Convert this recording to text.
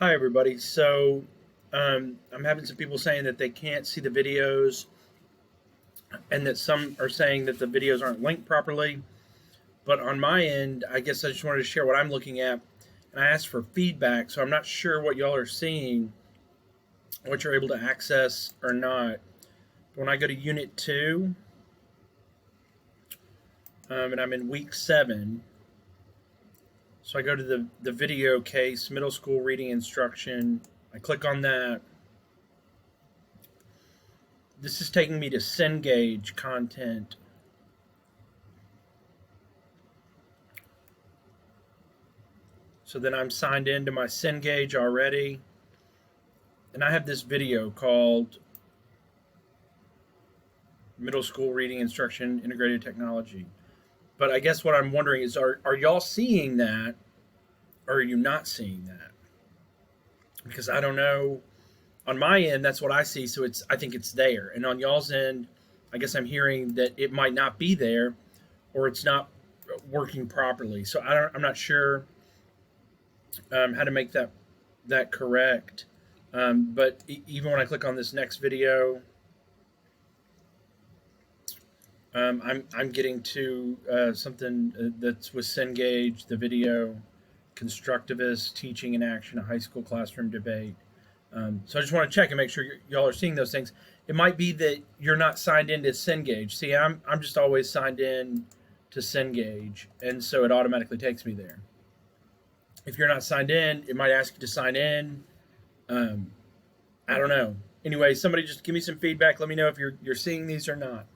Hi, everybody. I'm having some people saying that they can't see the videos, and that some are saying that the videos aren't linked properly. But on my end, I guess I just wanted to share what I'm looking at, and I asked for feedback. So I'm not sure what y'all are seeing, what you're able to access or not. When I go to Unit 2, and I'm in Week 7, so I go to the video case, middle school reading instruction. I click on that. This is taking me to Cengage content. So then I'm signed into my Cengage already. And I have this video called Middle School Reading Instruction Integrated Technology. But I guess what I'm wondering is, are y'all seeing that, or are you not seeing that? Because I don't know. On my end, that's what I see, so I think it's there. And on y'all's end, I guess I'm hearing that it might not be there, or it's not working properly. So I'm not sure how to make that correct. But even when I click on this next video, I'm getting to something that's with Cengage, the video, constructivist teaching in action, a high school classroom debate. So I just want to check and make sure y'all are seeing those things. It might be that you're not signed into Cengage. See, I'm just always signed in to Cengage, and so it automatically takes me there. If you're not signed in, it might ask you to sign in. I don't know. Anyway, somebody just give me some feedback. Let me know if you're seeing these or not.